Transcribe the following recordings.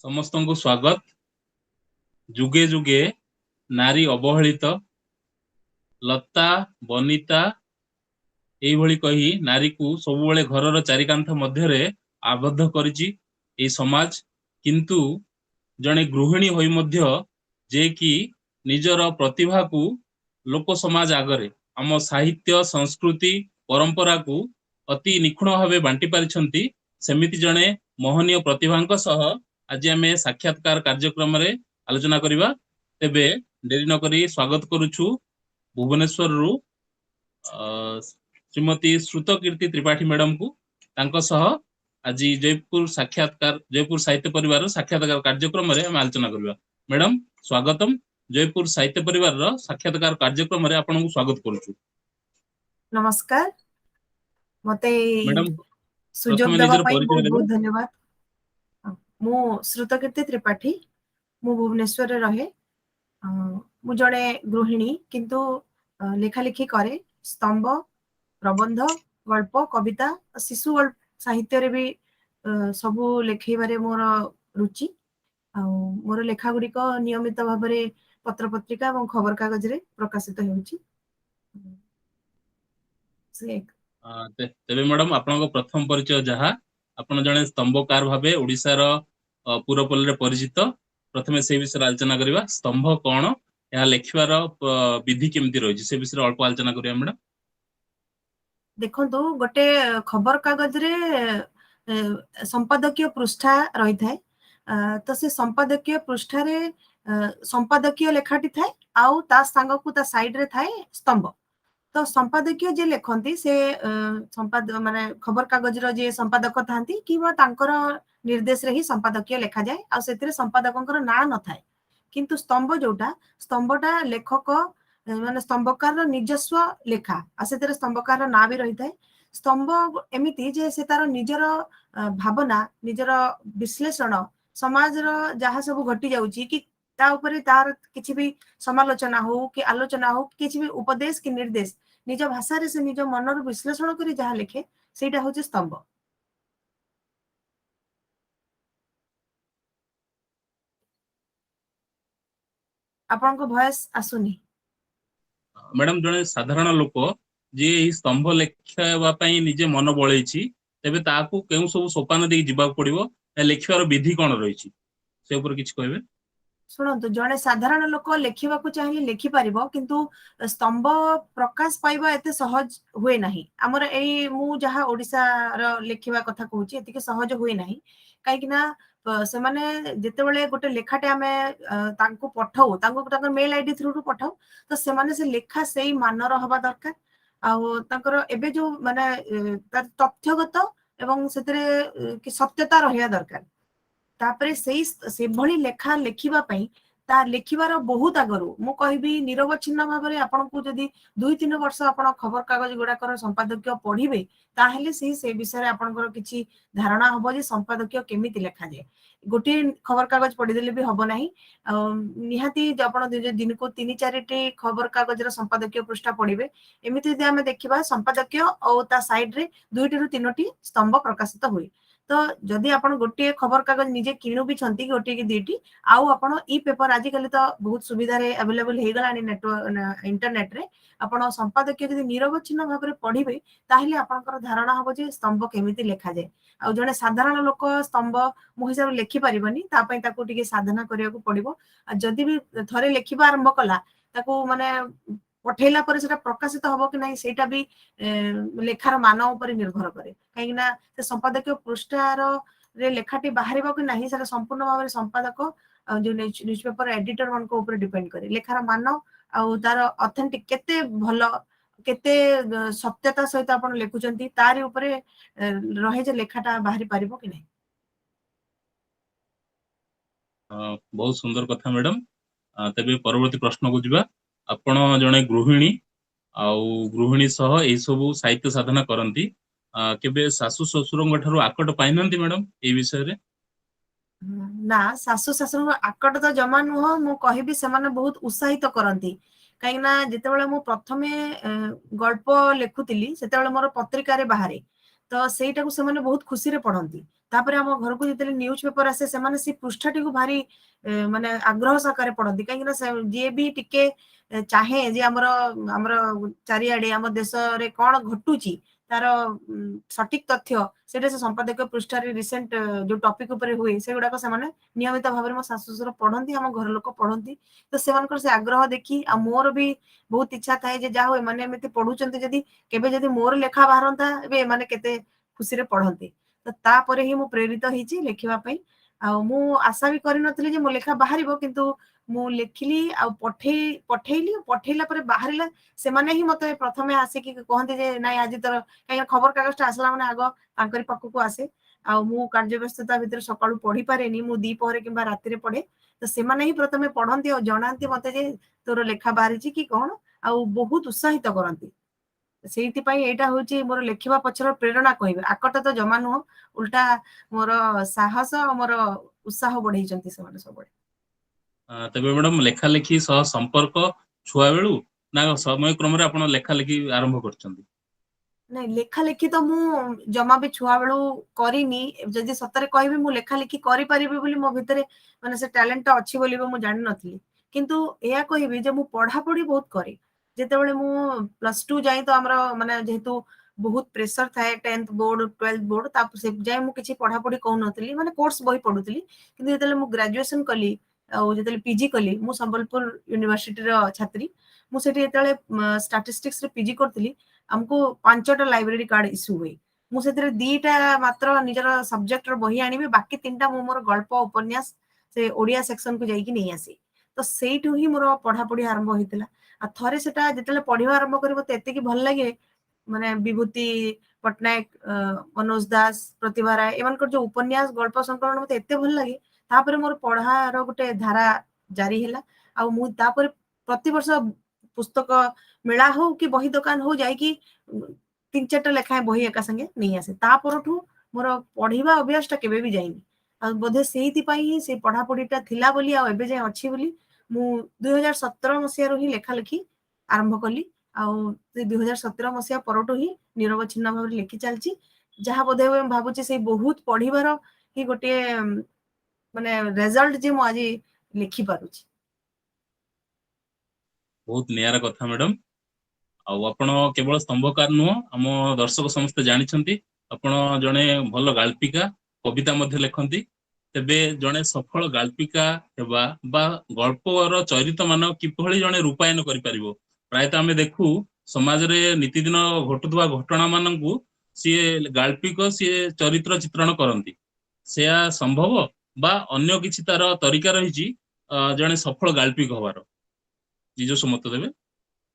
समस्त को स्वागत। जुगे जुगे नारी अवहेलित लता बनिता एभली कही नारी को सबुबले घरर चारिकांथ मध्यरे आबद्ध करिछि ए समाज। किंतु जणे गृहिणी होई मध्य जे कि निजर प्रतिभा को लोक समाज आगरे आम साहित्य संस्कृति परंपरा को अति निखुण भावे बांटी पारिछंती सेमिति जणे मोहनीय प्रतिभांक सह आज आम साक्षात्कार कार्यक्रम रे आलोचना करिबा। तेबे डेरी न करी स्वागत करूछु भुवनेश्वर रु श्रीमती श्रुतकीर्ति त्रिपाठी मैडम को तांको सह आज जयपुर साहित्य परिवार साक्षात्कार कार्यक्रम रे हम आलोचना करिबा। मैडम स्वागतम। जयपुर साहित्य परिवार साक्षात्कार कार्यक्रम रे आपन को स्वागत करूछु। नमस्कार। मते मैडम सुजोग देबा पई बहुत बहुत धन्यवाद। मु श्रुतकीर्ति त्रिपाठी मु भुवनेश्वर रे रहे। मु जड़े गृहिणी किंतु लेखा लिखी करे स्तंभ प्रबंध गल्प कविता शिशु गल्प साहित्य रे भी सबु लेखैबारे मोर रुचि। मोर लेखा गुडी को नियमित भाबरे पत्र पत्रिका और खबर कागज रे प्रकाशित होउची। तेबे मैडम आपन प्रथम परिचय जहा आपन जने स्तंभकार भाबे ओडिसा रो पूर्वपल्ली रे परिचित। प्रथमे से विषय आलोचना करिबा। स्तंभ कोन या लेखिबार विधि केमती रहिछि से विषय अल्प आलोचना करिया मैडम। देखंतु गोटे खबर कागज रे संपादकीय पृष्ठा रही थाए। तो से संपादकीय पृष्ठा रे संपादकीय लेखाटी थाए आउ ता संग को ता साइड रे थाए स्तंभ। तो संपादकीय जे लेखंती से माने खबर कागज रो जे संपादक थांती किबा तांकर निर्देश रे ही संपादकीय लेखा जाय आ सेतिरे संपादकंकर ना न थाए। किंतु स्तंभ जोटा स्तंभटा लेखक माने स्तंभकार निजस्व लेखा आ सेतिरे स्तंभकार ना भी रही थाए। स्तंभ एमिति जे से तार निजर भावना निजर विश्लेषण समाज रो जहा सब घटी जाउची कि ता ऊपर तार किछि भी समालोचना हो कि आलोचना हो किछि भी उपदेश कि निर्देश निज भाषा रे से निज मनर विश्लेषण करी जहा लिखे सेटा होचे स्तंभ। आपन को वॉइस आसुनी मैडम जने साधारण लोक जे स्तंभ लेखिबा पई निजे मन बळैछि तेबे ताकू केउ सब सोपान दे जिबा पड़िबो लेखिबार विधि कोन रहिछि से ऊपर किछ कहबे। शुणु जड़े साधारण लोक लेखा चाहिए लेखि पारिबो किंतु स्तंभ प्रकाश पाइबा एते सहज हुए नाही। हमर एई मु जहा ओडिसा रो लेखिबा कथा कहूची एतिके सहज हुए नाही काई ना से माने जेते बेले गोटे लेखाटे आमे तांको पठाऊ तांको मेल आईडी थ्रू रु पठाऊ तो से माने से लेखा सेई मानर हबा दरकार आउ तांकर एबे जो माने तथ्यगत एवं सेतरे कि सत्यता रहिया दरकार। तापरे से भली लेखा लेखिबा पई ता लेखिबार बहुत आगरु मु कहबी निरवच्छिन्न भाबरे आपन को जदी 2-3 वर्ष आपन खबर कागज गुडाकर संपादकीय पढिबे ताहेले से विषय रे आपनकर किछि धारणा हबो जे संपादकीय केमिति लेखा जाय। गोटे खबर कागज पढि देले भी हबो नाही। निहाती आपन दिन को 3-4 टी खबर कागज रो संपादकीय पृष्ठा पढिबे एमिति जदी हमें देखिबा संपादकीय और ता साइड रे 2 टी 3 टी स्तंभ प्रकाशित होई। तो जदि आपण गोटे खबर कागज निजे किणु भी छंती गोटे कि 2 टी आउ आपण ई पेपर आज काली तो बहुत सुविधा रे अवेलेबल हे गलानी नेटवर्क इंटरनेट रे आपण संपादकीय जदि निरवच्छिन्न भाबरे पढिबे ताहेले आपनकर धारणा हबो जे स्तंभ केमिति लेखा जाय। आ जने साधारण लोक स्तंभ मो हिसाब लेखि परिबनी ता पई ताको टिके साधना करिया को पड़िबो। आ जदि भी थरे लेखिबा आरंभ कला ताको माने पठेला पर सेटा प्रकाशित हबो कि नाही सेटा भी लेखार मान ऊपर निर्भर करे काहे ना से संपादकीय पृष्ठार रे लेखाटी बाहरिबो कि नाही सेटा संपूर्ण भाबरे संपादक जो न्यूज़पेपर एडिटर मन को ऊपर डिपेंड करे लेखार मान आ तार ऑथेंटिक केते भलो केते सत्यता सहित आपण लेखुचंती तारि ऊपर रहे जे लेखाटा बाहरी पारिबो कि नाही। बहुत सुंदर कथा मैडम। तबे परवर्ती प्रश्न को जिबा। आपण जने गृहिणी आउ गृहिणी सह ए सब साहित्य साधना करंती केबे सासु ससुरंग ठारू आकट पाइनंती मैडम ए विषय रे। ना सासु ससुर आकट तो जमा नुह मु कहबी से माने बहुत उत्साहित करंती काहे ना जेते बेले मु प्रथमे गल्प लेखुतिली सेते बेले मोर पत्रिका रे बाहरे तो ସେଇଟାକୁ ସେମାନେ ବହୁତ ଖୁସିରେ ପଢନ୍ତି। ତାପରେ ଆମ ଘରକୁ ଯେତେବେଳେ ନ୍ୟୁଜ ପେପର ଆସେ ସେମାନେ ସେ ପୃଷ୍ଠାଟିକୁ ଭାରି ମାନେ ଆଗ୍ରହ ସହକାରେ ପଢନ୍ତି, କାହିଁକି ନା ଯିଏ ବି ଟିକେ ଚାହେଁ ଯେ ଆମର ଆମର ଚାରିଆଡେ ଆମ ଦେଶରେ କଣ ଘଟୁଛି ତାର ସଠିକ ତଥ୍ୟ ସେଟା ସେ ସମ୍ପାଦକୀୟ ପୃଷ୍ଠାରେ ରିସେଣ୍ଟ ଯୋଉ ଟପିକ ଉପରେ ହୁଏ ସେଗୁଡାକ ସେମାନେ ନିୟମିତ ଭାବରେ ମୋ ଶାଶୁ ଶ୍ୱଶୁର ପଢନ୍ତି, ଆମ ଘର ଲୋକ ପଢନ୍ତି। ତ ସେମାନଙ୍କର ସେ ଆଗ୍ରହ ଦେଖି ଆଉ ମୋର ବି ବହୁତ ଇଚ୍ଛା ଥାଏ ଯେ ଯାହା ହଉ ଏମାନେ ଏମିତି ପଢୁଛନ୍ତି, ଯଦି କେବେ ଯଦି ମୋର ଲେଖା ବାହାରନ୍ତା ଏବେ ଏମାନେ କେତେ ଖୁସିରେ ପଢନ୍ତି। ତ ତାପରେ ହିଁ ମୁଁ ପ୍ରେରିତ ହେଇଛି ଲେଖିବା ପାଇଁ। ଆଉ ମୁଁ ଆଶା ବି କରିନଥିଲି ଯେ ମୋ ଲେଖା ବାହାରିବ, କିନ୍ତୁ ମୁଁ ଲେଖିଲି ଆଉ ପଠେଇଲି, ପଠେଇଲା ପରେ ବାହାରିଲା। ସେମାନେ ହିଁ ମତେ ପ୍ରଥମେ ଆସିକି କହନ୍ତି ଯେ ନାଇଁ ଆଜି ତୋର, କାହିଁକିନା ଖବର କାଗଜଟା ଆସିଲା ମାନେ ଆଗ ତାଙ୍କରି ପାଖକୁ ଆସେ। ଆଉ ମୁଁ କାର୍ଯ୍ୟ ବ୍ୟସ୍ତତା ଭିତରେ ସକାଳୁ ପଢି ପାରେନି, ମୁଁ ଦ୍ୱିପହରେ କିମ୍ବା ରାତିରେ ପଢେ। ତ ସେମାନେ ହିଁ ପ୍ରଥମେ ପଢନ୍ତି ଆଉ ଜଣାନ୍ତି ମତେ ଯେ ତୋର ଲେଖା ବାହାରିଛି କି କଣ, ଆଉ ବହୁତ ଉତ୍ସାହିତ କରନ୍ତି। ସେଇଥିପାଇଁ ଏଇଟା ହଉଛି ମୋର ଲେଖିବା ପଛର ପ୍ରେରଣା କହିବେ, ଆକଟ ତ ଜମା ନୁହଁ, ଉଲ୍ଟା ମୋର ସାହସ ମୋର ଉତ୍ସାହ ବଢେଇଛନ୍ତି ସେମାନେ ସବୁବେଳେ। ତେବେ ମ୍ୟାଡାମ ଲେଖା ଲେଖି ସହ ସମ୍ପର୍କ ଛୁଆ ବେଳୁ ନା ସମୟ କ୍ରମରେ ଆପଣ ଲେଖା ଲେଖି ଆରମ୍ଭ କରିଛନ୍ତି? ନାଇଁ ଲେଖା ଲେଖି ତ ମୁଁ ଜମା ବି ଛୁଆ ବେଳୁ କରିନି। ଯଦି ସତରେ କହିବି ମୁଁ ଲେଖା ଲେଖି କରିପାରିବି ବୋଲି ମୋ ଭିତରେ ମାନେ ସେ ଟ୍ୟାଲେଣ୍ଟଟା ଅଛି ବୋଲି ବି ମୁଁ ଜାଣିନଥିଲି। କିନ୍ତୁ ଏହା କହିବି ଯେ ମୁଁ ପଢାପଢି ବହୁତ କରେ। ଯେତେବେଳେ ମୁଁ +2 ଯାଇ ତ ଆମର ମାନେ ଯେହେତୁ ବହୁତ ପ୍ରେସର ଥାଏ 10th ବୋର୍ଡ 12th ବୋର୍ଡ, ତାପରେ ସେ ଯାଏ ମୁଁ କିଛି ପଢାପଢି କରୁନଥିଲି, ମାନେ କୋର୍ସ ବହି ପଢୁଥିଲି। କିନ୍ତୁ ଯେତେବେଳେ ମୁଁ ଗ୍ରାଜୁଏସନ କଲି ଆଉ ଯେତେବେଳେ ପିଜି କଲି, ମୁଁ ସମ୍ବଲପୁର ୟୁନିଭରସିଟିର ଛାତ୍ରୀ। ମୁଁ ସେଠି ଯେତେବେଳେ ଷ୍ଟାଟିଷ୍ଟିକ୍ସରେ ପିଜି କରୁଥିଲି, ଆମକୁ 5ଟା ଲାଇବ୍ରେରୀ କାର୍ଡ ଇସ୍ୟୁ ହୁଏ। ମୁଁ ସେଥିରେ 2ଟା ମାତ୍ର ନିଜର ସବଜେକ୍ଟର ବହି ଆଣିବି, ବାକି 3ଟା ମୁଁ ମୋର ଗଳ୍ପ ଉପନ୍ୟାସ ସେ ଓଡିଆ ସେକ୍ସନକୁ ଯାଇକି ନେଇ ଆସେ। ତ ସେଇଠୁ ହିଁ ମୋର ପଢାପଢି ଆରମ୍ଭ ହେଇଥିଲା। ଆଉ ଥରେ ସେଟା ଯେତେବେଳେ ପଢିବା ଆରମ୍ଭ କରି ମତେ ଏତିକି ଭଲ ଲାଗେ, ମାନେ ବିଭୂତି ପଟ୍ଟନାୟକ, ମନୋଜ ଦାସ, ପ୍ରତିଭା ରାୟ ଏମାନଙ୍କର ଯୋଉ ଉପନ୍ୟାସ ଗଳ୍ପ ସଂକଳନ ମତେ ଏତେ ଭଲ ଲାଗେ, ତାପରେ ମୋର ପଢାର ଗୋଟେ ଧାରା ଜାରି ହେଲା। ଆଉ ମୁଁ ତାପରେ ପ୍ରତିବର୍ଷ ପୁସ୍ତକ ମେଳା ହଉ କି ବହି ଦୋକାନ ହଉ ଯାଇକି 3-4ଟା ଲେଖାଏଁ ବହି ଏକା ସାଙ୍ଗେ ନେଇ ଆସେ। ତା ପରଠୁ ମୋର ପଢିବା ଅଭ୍ୟାସଟା କେବେ ବି ଯାଇନି। ଆଉ ବୋଧେ ସେଇଥିପାଇଁ ହିଁ ସେ ପଢାପଢିଟା ଥିଲା ବୋଲି ଆଉ ଏବେ ଯାଏଁ ଅଛି ବୋଲି ମୁଁ 2017 ମସିହାରୁ ହିଁ ଲେଖା ଲେଖି ଆରମ୍ଭ କଲି। ଆଉ ସେ 2017 ମସିହା ପରଠୁ ହିଁ ନିରବଚ୍ଛିନ୍ନ ଭାବରେ ଲେଖି ଚାଲିଛି, ଯାହା ବୋଧେ ହୁଏ ମୁଁ ଭାବୁଛି ସେଇ ବହୁତ ପଢିବାର ହିଁ ଗୋଟିଏ ମାନେ ରେଜଲ୍ଟ ଯେ ମୁଁ ଆଜି ଲେଖି ପାରୁଛି। ବହୁତ ନିଆରା କଥା ମ୍ୟାଡାମ। ଆଉ ଆପଣ କେବଳ ସ୍ତମ୍ଭକାର ନୁହଁ, ଆମ ଦର୍ଶକ ସମସ୍ତେ ଜାଣିଛନ୍ତି ଆପଣ ଜଣେ ଭଲ ଗାଳ୍ପିକା, କବିତା ମଧ୍ୟ ଲେଖନ୍ତି। ତେବେ ଜଣେ ସଫଳ ଗାଳ୍ପିକା ହେବା ବା ଗଳ୍ପର ଚରିତ୍ର ମାନ କିଭଳି ଜଣେ ରୂପାୟନ କରିପାରିବ, ପ୍ରାୟତଃ ଆମେ ଦେଖୁ ସମାଜରେ ନୀତିଦିନ ଘଟୁଥିବା ଘଟଣା ମାନଙ୍କୁ ସିଏ ଗାଳ୍ପିକ ସିଏ ଚରିତ୍ର ଚିତ୍ରଣ କରନ୍ତି। ସେୟା ସମ୍ଭବ ବା ଅନ୍ୟ କିଛି ତାର ତରିକା ରହିଛି ଜଣେ ସଫଳ ଗାଳ୍ପିକ ହବାର? ନିଜସ୍ୱ ମତ ଦେବେ।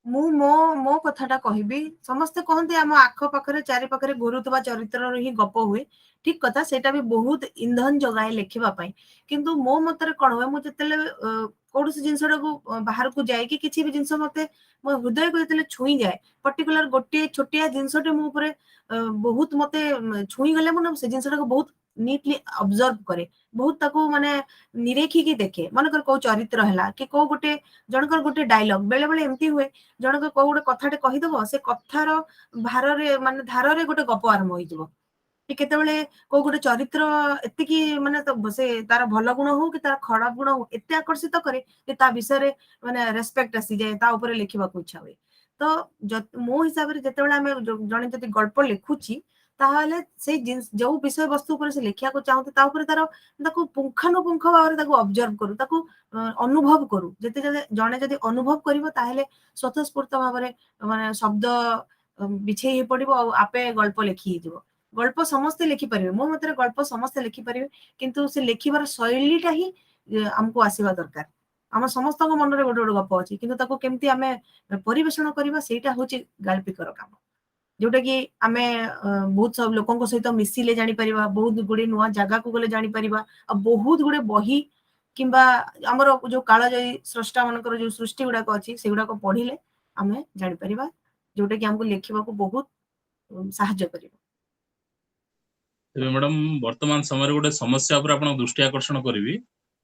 ମୁଁ ମୋ ମୋ କଥାଟା କହିବି, ସମସ୍ତେ କହନ୍ତି ଆମ ଆଖପାଖରେ ଚାରି ପାଖରେ ଘୁରୁଥିବା ଚରିତ୍ରର ହିଁ ଗପ ହୁଏ। ଠିକ କଥା, ସେଇଟା ବି ବହୁତ ଇନ୍ଧନ ଯୋଗାଏ ଲେଖିବା ପାଇଁ। କିନ୍ତୁ ମୋ ମତରେ କଣ ହୁଏ, ମୁଁ ଯେତେବେଳେ କୌଣସି ଜିନିଷଟାକୁ ବାହାରକୁ ଯାଇକି କିଛି ବି ଜିନିଷ ମତେ ମୋ ହୃଦୟକୁ ଯେତେବେଳେ ଛୁଇଁ ଯାଏ, ପର୍ଟିକୁଲାର ଗୋଟିଏ ଛୋଟିଆ ଜିନିଷଟେ ମୋ ଉପରେ ବହୁତ ମତେ ଛୁଇଁ ଗଲେ, ମୁଁ ସେ ଜିନିଷଟାକୁ ବହୁତ ନିଟଲି ଅବଜର୍ଭ କରେ, ବହୁତ ତାକୁ ମାନେ ନିରେଖିକି ଦେଖେ। ମନେକର କୋଉ ଚରିତ୍ର ହେଲା କି କୋଉ ଗୋଟେ ଜଣଙ୍କର ଗୋଟେ ଡାଇଲଗ, ବେଳେ ବେଳେ ଏମିତି ହୁଏ ଜଣକ କୋଉ ଗୋଟେ କଥାଟେ କହିଦବ, ସେ କଥାର ଭାରରେ ମାନେ ଧାରରେ ଗୋଟେ ଗପ ଆରମ୍ଭ ହେଇଯିବ। କି କେତେବେଳେ କୋଉ ଗୋଟେ ଚରିତ୍ର ଏତିକି ମାନେ ସେ ତାର ଭଲ ଗୁଣ ହଉ କି ତାର ଖରାପ ଗୁଣ ହଉ ଏତେ ଆକର୍ଷିତ କରେ ଯେ ତା ବିଷୟରେ ମାନେ ରେସ୍ପେକ୍ଟ ଆସିଯାଏ, ତା ଉପରେ ଲେଖିବାକୁ ଇଚ୍ଛା ହୁଏ। ତ ମୋ ହିସାବରେ ଯେତେବେଳେ ଆମେ ଜଣେ ଯଦି ଗଳ୍ପ ଲେଖୁଛି, ତାହେଲେ ସେଇ ଯୋଉ ବିଷୟବସ୍ତୁ ଉପରେ ସେ ଲେଖିବାକୁ ଚାହୁଁଛି ତା ଉପରେ ତାକୁ ପୁଙ୍ଖାନୁପୁଙ୍ଖ ଭାବରେ ତାକୁ ଅବଜର୍ଭ କରୁ, ତାକୁ ଅନୁଭବ କରୁ। ଯେତେ ଜଣେ ଯଦି ଅନୁଭବ କରିବ ତାହେଲେ ସ୍ୱତଃସ୍ଫୂର୍ତ୍ତ ଭାବରେ ମାନେ ଶବ୍ଦ ବିଛେଇ ହେଇ ପଡିବ ଆଉ ଆପେ ଗଳ୍ପ ଲେଖି ହେଇଯିବ। ଗଳ୍ପ ସମସ୍ତେ ଲେଖିପାରିବେ, ମୋ ମତରେ ଗଳ୍ପ ସମସ୍ତେ ଲେଖିପାରିବେ, କିନ୍ତୁ ସେ ଲେଖିବାର ଶୈଳୀଟା ହିଁ ଆମକୁ ଆସିବା ଦରକାର। ଆମ ସମସ୍ତଙ୍କ ମନରେ ଗୋଟେ ଗୋଟେ ଗପ ଅଛି, କିନ୍ତୁ ତାକୁ କେମିତି ଆମେ ପରିବେଷଣ କରିବା ସେଇଟା ହଉଛି ଗାଳ୍ପିକର କାମ। ଯୋଉଟା କି ଆମେ ବହୁତ ସବୁ ଲୋକଙ୍କ ସହିତ ମିଶିଲେ ଜାଣିପାରିବା, ବହୁତ ଗୁଡେ ନୂଆ ଜାଗାକୁ ଗଲେ ଜାଣିପାରିବା, ଆଉ ବହୁତ ଗୁଡେ ବହି କିମ୍ବା ଆମର ଯୋଉ କାଳଜୟୀ ସ୍ରଷ୍ଟା ମାନଙ୍କର ଯୋଉ ସୃଷ୍ଟି ଗୁଡାକ ଅଛି ସେଗୁଡାକ ପଢିଲେ ଆମେ ଜାଣିପାରିବା, ଯୋଉଟା କି ଆମକୁ ଲେଖିବାକୁ ବହୁତ ସାହାଯ୍ୟ କରିବ। ତେବେ ମ୍ୟାଡାମ ବର୍ତ୍ତମାନ ସମୟରେ ଗୋଟେ ସମସ୍ୟା ଉପରେ ଆପଣଙ୍କ ଦୃଷ୍ଟି ଆକର୍ଷଣ କରିବି।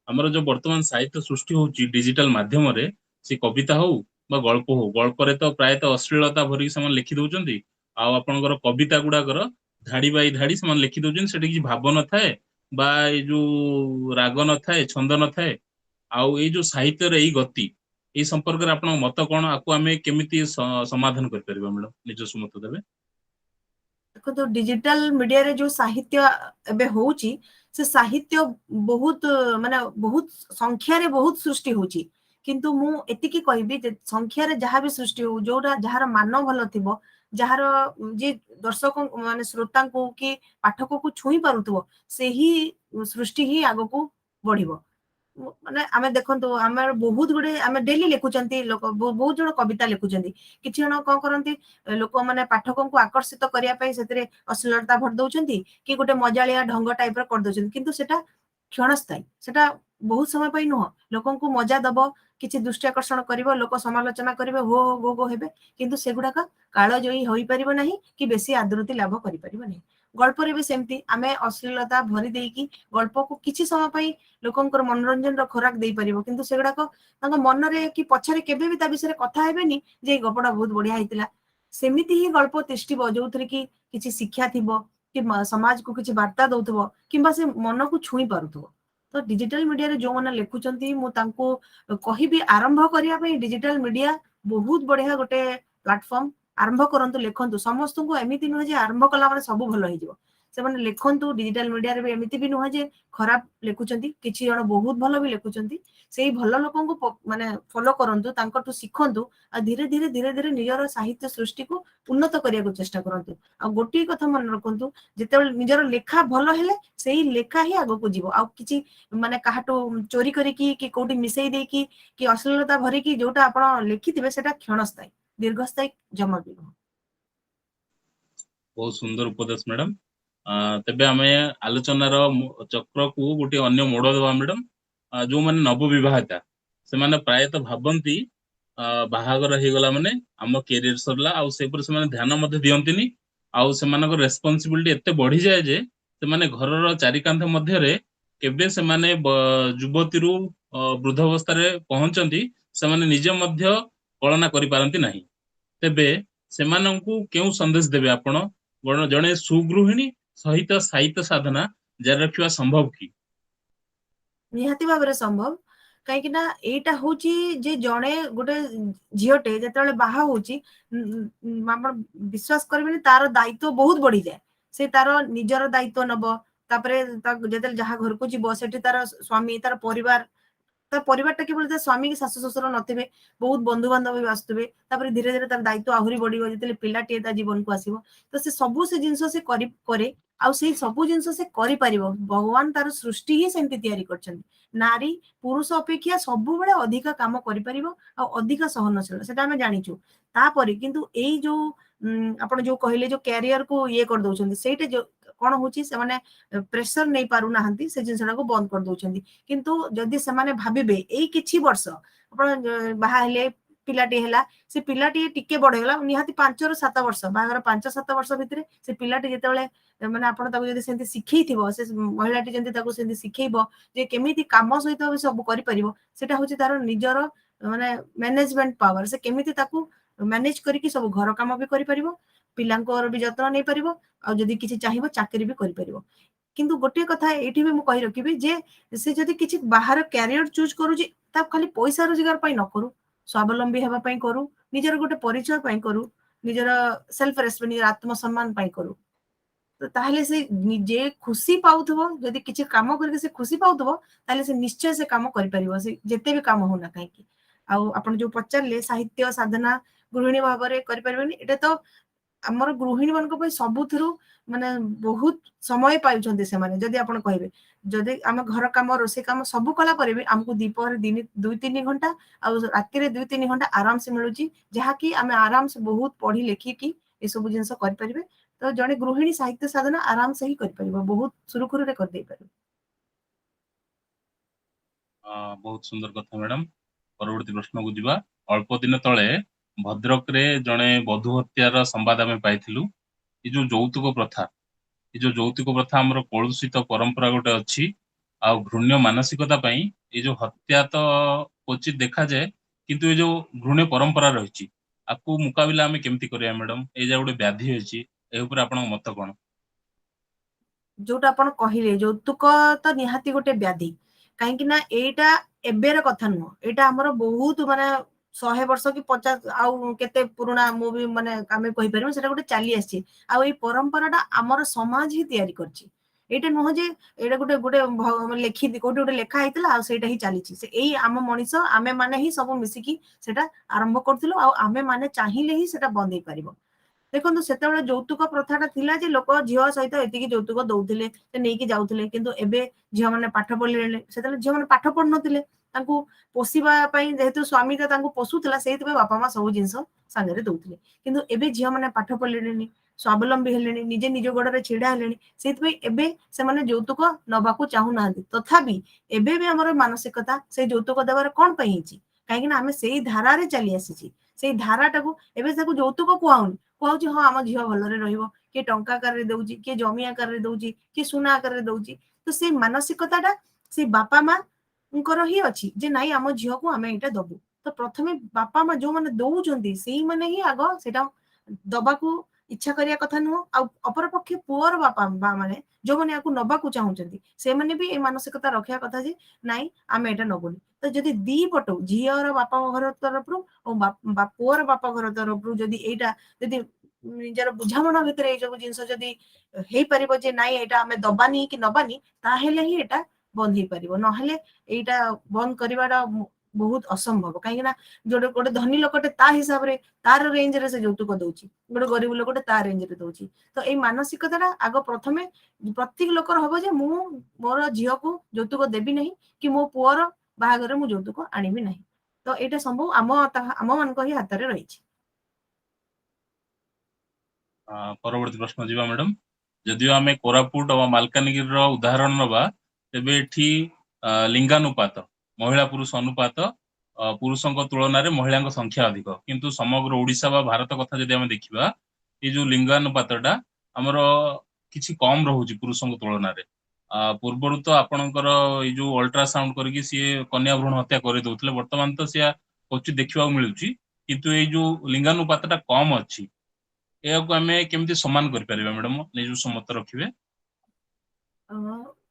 ଆମର ଯୋଉ ବର୍ତ୍ତମାନ ସାହିତ୍ୟ ସୃଷ୍ଟି ହଉଛି ଡିଜିଟାଲ ମାଧ୍ୟମରେ, ସେ କବିତା ହଉ ବା ଗଳ୍ପ ହଉ, ଗଳ୍ପରେ ତ ପ୍ରାୟତଃ ଅଶ୍ଳୀଳତା ଭରିକି ସେମାନେ ଲେଖି ଦଉଛନ୍ତି। ଆଉ ଆପଣଙ୍କର କବିତା ଗୁଡାକର ଧାଡି ବାଇ ଧାଡି ସେମାନେ ଲେଖି ଦଉଛନ୍ତି, ସେଠି କିଛି ଭାବ ନଥାଏ ବା ଏଇ ଯୋଉ ରାଗ ନଥାଏ, ଛନ୍ଦ ନଥାଏ। ଆଉ ଏଇ ଯୋଉ ସାହିତ୍ୟର ଏଇ ଗତି, ଏଇ ସମ୍ପର୍କରେ ଆପଣଙ୍କ ମତ କଣ? ଆକୁ ଆମେ କେମିତି ସମାଧାନ କରିପାରିବା ମ୍ୟାଡାମ, ନିଜସ୍ୱ ମତ ଦେବେ। ଦେଖନ୍ତୁ ଡିଜିଟାଲ ମିଡିଆରେ ଯୋଉ ସାହିତ୍ୟ ଏବେ ହଉଛି, ସେ ସାହିତ୍ୟ ବହୁତ ମାନେ ବହୁତ ସଂଖ୍ୟାରେ ବହୁତ ସୃଷ୍ଟି ହଉଛି। କିନ୍ତୁ ମୁଁ ଏତିକି କହିବି ଯେ ସଂଖ୍ୟାରେ ଯାହା ବି ସୃଷ୍ଟି ହଉ, ଯୋଉଟା ଯାହାର ମାନ ଭଲ ଥିବ, ଯାହାର ଯିଏ ଦର୍ଶକ ମାନେ ଶ୍ରୋତାଙ୍କୁ କି ପାଠକକୁ ଛୁଇଁ ପାରୁଥିବ, ସେହି ସୃଷ୍ଟି ହିଁ ଆଗକୁ ବଢିବ। ମାନେ ଆମେ ଦେଖନ୍ତୁ, ଆମର ବହୁତ ଗୁଡେ ଆମେ ଡେଲି ଲେଖୁଛନ୍ତି, ଲୋକ ବହୁତ ଜଣ କବିତା ଲେଖୁଛନ୍ତି। କିଛି ଜଣ କଣ କରନ୍ତି, ଲୋକମାନେ ପାଠକଙ୍କୁ ଆକର୍ଷିତ କରିବା ପାଇଁ ସେଥିରେ ଅଶ୍ଳୀଳତା ଭରି ଦଉଛନ୍ତି, କି ଗୋଟେ ମଜାଳିଆ ଢଙ୍ଗ ଟାଇପ ର କରିଦଉଛନ୍ତି। କିନ୍ତୁ ସେଟା କ୍ଷଣସ୍ଥାୟୀ, ସେଟା ବହୁତ ସମୟ ପାଇଁ ନୁହଁ। ଲୋକଙ୍କୁ ମଜା ଦବ, କିଛି ଦୃଷ୍ଟି ଆକର୍ଷଣ କରିବ, ଲୋକ ସମାଲୋଚନା କରିବେ, ହୋ ହୋ ଗୋ ଗୋ ହେବେ, କିନ୍ତୁ ସେଗୁଡାକ କାଳଜୟୀ ହୋଇପାରିବ ନାହିଁ, କି ବେଶୀ ଆଦୃତି ଲାଭ କରିପାରିବ ନାହିଁ। ଗଳ୍ପରେ ବି ସେମିତି, ଆମେ ଅଶ୍ଳୀଳତା ଭରି ଦେଇକି ଗଳ୍ପକୁ କିଛି ସମୟ ପାଇଁ ଲୋକଙ୍କର ମନୋରଞ୍ଜନର ଖୋରାକ ଦେଇପାରିବ, କିନ୍ତୁ ସେଗୁଡାକ ତାଙ୍କ ମନରେ କି ପଛରେ କେବେ ବି ତା ବିଷୟରେ କଥା ହେବେନି ଯେ ଏଇ ଗପଟା ବହୁତ ବଢିଆ ହେଇଥିଲା। ସେମିତି ହିଁ ଗଳ୍ପ ତିଷ୍ଠିବ ଯୋଉଥିରେ କି କିଛି ଶିକ୍ଷା ଥିବ, କି ସମାଜକୁ କିଛି ବାର୍ତ୍ତା ଦଉଥିବ, କିମ୍ବା ସେ ମନକୁ ଛୁଇଁ ପାରୁଥିବ। ତ ଡିଜିଟାଲ ମିଡିଆରେ ଯୋଉମାନେ ଲେଖୁଛନ୍ତି, ମୁଁ ତାଙ୍କୁ କହିବି ଆରମ୍ଭ କରିବା ପାଇଁ ଡିଜିଟାଲ ମିଡିଆ ବହୁତ ବଢିଆ ଗୋଟେ ପ୍ଲାଟଫର୍ମ। ଆରମ୍ଭ କରନ୍ତୁ, ଲେଖନ୍ତୁ। ସମସ୍ତଙ୍କୁ ଏମିତି ନୁହେଁ ଯେ ଆରମ୍ଭ କଲା ମାନେ ସବୁ ଭଲ ହେଇଯିବ। ସେମାନେ ଲେଖନ୍ତୁ। ଡିଜିଟାଲ ମିଡିଆରେ ବି ଏମିତି ବି ନୁହେଁ ଯେ ଖରାପ ଲେଖୁଛନ୍ତି, କିଛି ଜଣ ବହୁତ ଭଲ ବି ଲେଖୁଛନ୍ତି। ସେଇ ଭଲ ଲୋକଙ୍କୁ ମାନେ ଫଲୋ କରନ୍ତୁ, ତାଙ୍କଠୁ ଶିଖନ୍ତୁ, ଆଉ ଧୀରେ ଧୀରେ ଧୀରେ ଧୀରେ ନିଜର ସାହିତ୍ୟ ସୃଷ୍ଟିକୁ ଉନ୍ନତ କରିବାକୁ ଚେଷ୍ଟା କରନ୍ତୁ। ଆଉ ଗୋଟିଏ କଥା ମନେ ରଖନ୍ତୁ, ଯେତେବେଳେ ନିଜର ଲେଖା ଭଲ ହେଲେ ସେଇ ଲେଖା ହିଁ ଆଗକୁ ଯିବ। ଆଉ କିଛି ମାନେ କାହାଠୁ ଚୋରି କରିକି କି କୋଉଠି ମିଶେଇ ଦେଇକି କି ଅଶ୍ଳୀଳତା ଭରିକି ଯୋଉଟା ଆପଣ ଲେଖିଥିବେ, ସେଟା କ୍ଷଣସ୍ଥାୟୀ, ଦୀର୍ଘସ୍ଥାୟୀ ଜମା ବି ନୁହଁ। ବହୁତ ସୁନ୍ଦର ଉପଦେଶ ମ୍ୟାଡାମ। ତେବେ ଆମେ ଆଲୋଚନାର ଚକ୍ରକୁ ଗୋଟେ ଅନ୍ୟ ମୋଡ ଦେବା ମ୍ୟାଡାମ। ଯୋଉମାନେ ନବବିବାହିତା, ସେମାନେ ପ୍ରାୟତଃ ଭାବନ୍ତି ବାହାଘର ହେଇଗଲା ମାନେ ଆମ କ୍ୟାରିୟର ସରିଲା, ଆଉ ସେପରି ସେମାନେ ଧ୍ୟାନ ମଧ୍ୟ ଦିଅନ୍ତିନି। ଆଉ ସେମାନଙ୍କର ରେସପନ୍ସିବିଲିଟି ଏତେ ବଢିଯାଏ ଯେ ସେମାନେ ଘରର ଚାରି କାନ୍ଥ ମଧ୍ୟରେ କେବେ ସେମାନେ ଯୁବତୀରୁ ବୃଦ୍ଧାବସ୍ଥାରେ ପହଞ୍ଚନ୍ତି, ସେମାନେ ନିଜେ ମଧ୍ୟ କଳନା କରିପାରନ୍ତି ନାହିଁ। ତେବେ ସେମାନଙ୍କୁ କେଉଁ ସନ୍ଦେଶ ଦେବେ ଆପଣ? ଜଣେ ସୁଗୃହିଣୀ ସହିତ ସାହିତ୍ୟ ସାଧନା ଜାରି ରଖିବା ସମ୍ଭବ କି? ନିହାତି ଭାବରେ ସମ୍ଭବ। କାହିଁକି ନା ଏଇଟା ହଉଛି ଯେ ଜଣେ ଗୋଟେ ଝିଅଟେ ଯେତେବେଳେ ବାହା ହଉଛି, ଆପଣ ବିଶ୍ୱାସ କରିବେନି, ତାର ଦାୟିତ୍ୱ ବହୁତ ବଢିଯାଏ। ସେ ତାର ନିଜର ଦାୟିତ୍ୱ ନବ, ତାପରେ ଯେତେବେଳେ ଯାହା ଘରକୁ ଯିବ, ସେଠି ତାର ସ୍ୱାମୀ, ତାର ପରିବାର, ତା ପରିବାରଟା କେବଳ ତା ସ୍ୱାମୀ କି ଶାଶୁ ଶ୍ୱଶୁର ନଥିବେ, ବହୁତ ବନ୍ଧୁବାନ୍ଧବ ବି ଆସୁଥିବେ। ତାପରେ ଧୀରେ ଧୀରେ ତାର ଦାୟିତ୍ୱ ଆହୁରି ବଢିବ, ଯେତେବେଳେ ପିଲାଟିଏ ତା ଜୀବନକୁ ଆସିବ। ତ ସେ ସବୁ ସେ ଜିନିଷ ସେ କରେ, ଆଉ ସେଇ ସବୁ ଜିନିଷ ସେ କରିପାରିବ। ଭଗବାନ ତାର ସୃଷ୍ଟି ହିଁ ସେମିତି ତିଆରି କରିଛନ୍ତି। ନାରୀ ପୁରୁଷ ଅପେକ୍ଷା ସବୁବେଳେ ଅଧିକା କାମ କରିପାରିବ, ଆଉ ଅଧିକା ସହନଶୀଳ, ସେଟା ଆମେ ଜାଣିଛୁ। ତାପରେ କିନ୍ତୁ ଏଇ ଯୋଉ ଆପଣ ଯୋଉ କହିଲେ ଯୋଉ କ୍ୟାରିୟରକୁ ଇଏ କରିଦଉଛନ୍ତି, ସେଇଟା ଯୋଉ କଣ ହଉଛି, ସେମାନେ ପ୍ରେସର ନେଇ ପାରୁନାହାନ୍ତି, ସେ ଜିନିଷଟାକୁ ବନ୍ଦ କରିଦଉଛନ୍ତି। କିନ୍ତୁ ଯଦି ସେମାନେ ଭାବିବେ ଏଇ କିଛି ବର୍ଷ, ଆପଣ ବାହା ହେଲେ, ପିଲାଟି ହେଲା, ସେ ପିଲାଟି ଟିକେ ବଡ ହେଇଗଲା, ନିହାତି 5 ରୁ 7 ବର୍ଷ, ବାହାଘର 5-7 ବର୍ଷ ଭିତରେ ସେ ପିଲାଟି ଯେତେବେଳେ ମାନେ ଆପଣ ତାକୁ ଯଦି ସେମିତି ଶିଖେଇଥିବ, ସେ ମହିଳାଟି ଯେମିତି ତାକୁ ସେମିତି ଶିଖେଇବ ଯେ କେମିତି କାମ ସହିତ ବି ସବୁ କରିପାରିବ, ସେଟା ହଉଛି ତାର ନିଜର ମାନେ ମ୍ୟାନେଜମେଣ୍ଟ ପାୱାର। ସେ କେମିତି ତାକୁ ମ୍ୟାନେଜ କରିକି ସବୁ ଘର କାମ ବି କରିପାରିବ, ପିଲାଙ୍କର ବି ଯତ୍ନ ନେଇପାରିବ, ଆଉ ଯଦି କିଛି ଚାହିଁବ ଚାକିରି ବି କରିପାରିବ। କିନ୍ତୁ ଗୋଟିଏ କଥା ଏଇଠି ବି ମୁଁ କହି ରଖିବି ଯେ ସେ ଯଦି କିଛି ବାହାର କ୍ୟାରିୟର ଚୁଜ କରୁଛି, ତାକୁ ଖାଲି ପଇସା ରୋଜଗାର ପାଇଁ ନ କରୁ, ସ୍ୱାବଲମ୍ବୀ ହେବା ପାଇଁ କରୁ, ନିଜର ଗୋଟେ ପରିଚୟ ପାଇଁ କରୁ, ନିଜର ସେଲ୍ଫ ରେସ୍ପେକ୍ଟ, ନିଜର ଆତ୍ମସମ୍ମାନ ପାଇଁ କରୁ। ତାହେଲେ ସେ ନିଜେ ଖୁସି ପାଉଥିବ, ଯଦି କିଛି କାମ କରିକି ସେ ଖୁସି ପାଉଥିବ, ତାହେଲେ ସେ ନିଶ୍ଚୟ ସେ କାମ କରିପାରିବ, ସେ ଯେତେ ବି କାମ ହଉନା କାହିଁକି। ଆଉ ଆପଣ ଯୋଉ ପଚାରିଲେ ସାହିତ୍ୟ ସାଧନା ଗୃହିଣୀ ଭାବରେ କରିପାରିବେନି, ଏଇଟା ତ ଆମର ଗୃହିଣୀ ମାନଙ୍କ ପାଇଁ ସବୁଥିରୁ ମାନେ ବହୁତ ସମୟ ପାଉଛନ୍ତି ସେମାନେ। ଯଦି ଆପଣ କହିବେ, ଯଦି ଆମେ ଘର କାମ, ରୋଷେଇ କାମ ସବୁ କଲା ପରେ ବି ଆମକୁ ଦ୍ୱିପହରେ 2-3 ଘଣ୍ଟା, ଆଉ ରାତିରେ 2-3 ଘଣ୍ଟା ଆରାମସେ ମିଳୁଛି, ଯାହାକି ଆମେ ଆରାମସେ ବହୁତ ପଢି ଲେଖିକି ଏସବୁ ଜିନିଷ କରିପାରିବେ। ତ ଜଣେ ଗୃହିଣୀ ସାହିତ୍ୟ ସାଧନା ଆରାମସେ ହିଁ କରିପାରିବ, ବହୁତ ସୁରୁଖୁରୁରେ କରିଦେଇ ପାରିବ। ବହୁତ ସୁନ୍ଦର କଥା ମ୍ୟାଡାମ। ପରବର୍ତ୍ତୀ ପ୍ରଶ୍ନକୁ ଯିବା। ଅଳ୍ପ ଦିନ ତଳେ ଭଦ୍ରକରେ ଜଣେ ବଧୂ ହତ୍ୟାର ସମ୍ବାଦ ଆମେ ପାଇଥିଲୁ। ଏ ଯୋଉ ଯୌତୁକ ପ୍ରଥା, ଏ ଯୋଉ ଯୌତୁକ ପ୍ରଥା ଆମର କଳୁଷିତ ପରମ୍ପରା ଗୋଟେ ଅଛି, ଆଉ ଘୃଣ୍ୟ ମାନସିକତା ପାଇଁ ଏ ଯୋଉ ହତ୍ୟା ତ କ୍ୱଚିତ ଦେଖାଯାଏ, କିନ୍ତୁ ଏ ଯୋଉ ଘୃଣ୍ୟ ପରମ୍ପରା ରହିଛି, ଆକୁ ମୁକାବିଲା ଆମେ କେମିତି କରିବା ମ୍ୟାଡାମ? ଏଇ ଯୋଉ ଗୋଟେ ବ୍ୟାଧି ଅଛି, ଏ ଉପରେ ଆପଣଙ୍କ ମତ କଣ? जोटा आपण कहिले यौतुक तो निहाती गोटे व्याधि कहीं ना एटा एबेर कथा नुह एटा हमर बहुत माने 100 वर्ष कि 50 आउ केते पुराना मु भी माने आमे कहि परबे सेटा गोटे चली आसी आ ए परंपराटा हमर समाज ही तयारी करछि एटा नुह जे एटा गोटे गोटे लेखि कोटे गोटे लेखा हेतला आ सेटा ही चली से एई आम मनिष आमे माने ही सब मिसिकी सेटा आरंभ करथिलु आ आमे माने चाहिले ही सेटा बंद हे परिबो देखो सेतेबेले यौतुक प्रथाटा थिला जे लोक झियो सहित एतिकी यौतुक दउथिले से नेकी जाउथिले किंतु एबे झियो माने पाठ पढिलेले सेतेबेले झियो माने पाठ पढ नथिले तांकू पोसिबा पई जेहेतु स्वामी त तांकू पोसुथिला सेहितबे बापा मा सब जिंस सांगरे दउथिले किंतु एबे झियो माने पाठ पढिलेनी स्वावलंबी हेलेनी निजे निज गोडरे छिडा हेलेनी सेहितबे एबे से माने यौतुक नबाकू चाहू नांती तथापि एबे भी हमर मानसिकता से यौतुक देबार कोन पई हिची काहे कि ना हमें सेही धारा रे चली आसीची सेही धाराटाकू एबे ताकू यौतुक कुआउनी कहूँ हाँ आम झील भलरे रहिबो किए टंका आकार दउची किए जमी आकार दउची किए सुना आकार दउची तो से मानसिकताटा से बापा माँ ही अच्छी जे नाई आम झील को आम एटा दबु तो प्रथमे बापा माँ जो मैंने दौरान से मैंने ही आग से दबाकू इच्छा करिया कथा नुह अपर पक्षे पुअर बापा बा माने जो मैंने आपको नबाकू चाहूचंती से माने भी ए मानसिकता रखिया कथा जे नाई आम एटा नबुनी तो जदि दी पटो झीर बापा घर तरफ पुअर बापा घर तरफ जदि एटा जदि निजर बुझामणा भितर ए सब जिंस जदि हेई परिबो जे नाई एटा हमें दबानी कि नबानी ताहेले ही एटा बंद हेई परिबो नहेले एटा बंद करिवाटा बहुत असंभव कहीं ना जोटे गोटे धनी लोकटे ता हिसाब रे तार रेंज रे से यौतुक दउची गोटे गरीब लोकटे ता रेंज रे दउची तो ए मानसिकताटा आग प्रथमे प्रत्येक लोकर हबो जे मु मोर झियो को यौतुक देबी नहीं कि मो पुअर बाहागर मु यौतुक आनिबी नहीं तो एटा संभव आम मानक ही हाथ रे रहिछि परवर्ती प्रश्न जीवा मैडम जदियो आमे कोरापुट और मालकानगिरी रो उदाहरण नबा तेबे एठी लिंगानुपात महिला पुरुष अनुपात पुरुषों तुलन में महिला संख्या अधिक किंतु समग्र ओडिशा बा भारत कथा जदि आमे देखिबा ये जो लिंगानुपातटा हमर किछि कम रहुछि पुरुषों तुलन में पूर्वर तो आपणकर ये जो अल्ट्रासाउंड करके सी कन्या भ्रूण हत्या कर दउथिले वर्तमान तो सी क्वचित देखा मिलुछि किंतु ये जो लिंगानुपातटा कम अच्छी यह आमे केमती सम्मान कर परिबा मैडम निज मत रखिबे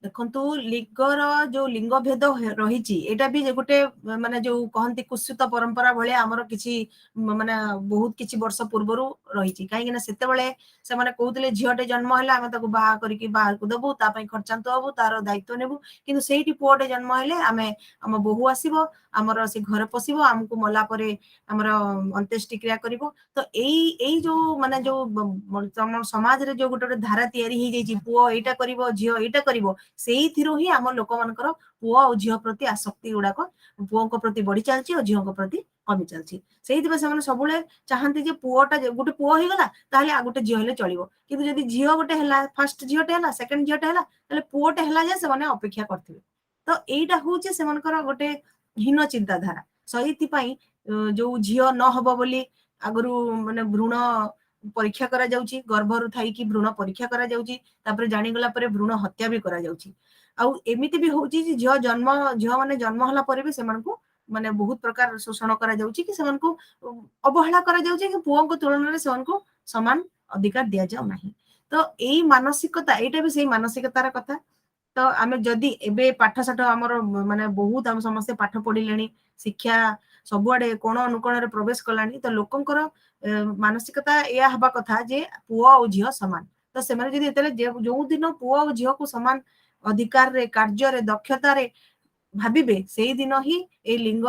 देखंतु लिंगर जो लिंग भेद रही एटा भी गोटे माने जो कहंती कुत्सित परंपरा भलिया हमर किछि माने बहुत किछि वर्ष पूर्वरु रही कहीं ना सेते बेले से माने कहउतले झियोटे जन्म हैला आमे ताको बाहा करिकि बाहर को देबु ता पई खर्चांत हबु तार दायित्व नेबु किंतु सेहिटी पुओटे जन्म हैले आमे हम बहु आसीबो हमर से घर पसिबो हमकु मला परे हमर अंत्येष्टि क्रिया करिवो तो एई जो माने जो समाज रे जो गोटे धारा तयारी हे जाई पुओ एटा करिवो झियो एटा करिवो ସେଇଥିରୁ ହିଁ ଆମ ଲୋକମାନଙ୍କର ପୁଅ ଆଉ ଝିଅ ପ୍ରତି ଆସକ୍ତି ଗୁଡାକ ପୁଅଙ୍କ ପ୍ରତି ବଢି ଚାଲିଛି ଆଉ ଝିଅଙ୍କ ପ୍ରତି କମି ଚାଲିଛି ସେଇଥିପାଇଁ ସେମାନେ ସବୁବେଳେ ଚାହାନ୍ତି ଯେ ପୁଅଟା ଗୋଟେ ପୁଅ ହେଇଗଲା ତାହେଲେ ଆଉ ଗୋଟେ ଝିଅ ହେଲେ ଚଳିବ କିନ୍ତୁ ଯଦି ଝିଅ ଗୋଟେ ହେଲା ଫାର୍ଷ୍ଟ ଝିଅଟେ ହେଲା ସେକେଣ୍ଡ ଝିଅଟେ ହେଲା ତାହେଲେ ପୁଅଟେ ହେଲା ଯେ ସେମାନେ ଅପେକ୍ଷା କରିଥିବେ ତ ଏଇଟା ହଉଛି ସେମାନଙ୍କର ଗୋଟେ ହୀନ ଚିନ୍ତାଧାରା ସେଇଥିପାଇଁ ଯୋଉ ଝିଅ ନ ହବ ବୋଲି ଆଗରୁ ମାନେ ଭ୍ରୂଣ ପରୀକ୍ଷା କରାଯାଉଛି ଗର୍ଭରୁ ଥାଇକି ଭ୍ରୂଣ ପରୀକ୍ଷା କରାଯାଉଛି ତାପରେ ଜାଣିଗଲା ପରେ ଭ୍ରୂଣ ହତ୍ୟା ବି କରାଯାଉଛି ଆଉ ଏମିତି ବି ହଉଛି ଯେ ଝିଅ ମାନେ ଜନ୍ମ ହେଲା ପରେ ବି ସେମାନଙ୍କୁ ମାନେ ବହୁତ ପ୍ରକାର ଶୋଷଣ କରାଯାଉଛି କି ସେମାନଙ୍କୁ ଅବହେଳା କରାଯାଉଛି କି ପୁଅଙ୍କ ତୁଳନାରେ ସେମାନଙ୍କୁ ସମାନ ଅଧିକାର ଦିଆଯାଉ ନାହିଁ ତ ଏଇ ମାନସିକତା ଏଇଟା ବି ସେଇ ମାନସିକତାର କଥା ତ ଆମେ ଯଦି ଏବେ ପାଠ ସାଠ ଆମର ମାନେ ବହୁତ ଆମେ ସମସ୍ତେ ପାଠ ପଢିଲେଣି ଶିକ୍ଷା ସବୁଆଡେ କୋଣ ଅନୁକୋଣରେ ପ୍ରବେଶ କଲାଣି ତ ଲୋକଙ୍କର ମାନସିକତା ଏଇଆ ହବା କଥା ଯେ ପୁଅ ଆଉ ଝିଅ ସମାନ ତ ସେମାନେ ଯଦି ଯେତେବେଳେ ଯୋଉ ଦିନ ପୁଅ ଆଉ ଝିଅକୁ ସମାନ ଅଧିକାରରେ କାର୍ଯ୍ୟରେ ଦକ୍ଷତାରେ ଭାବିବେ ସେଇ ଦିନ ହିଁ ଏଇ ଲିଙ୍ଗ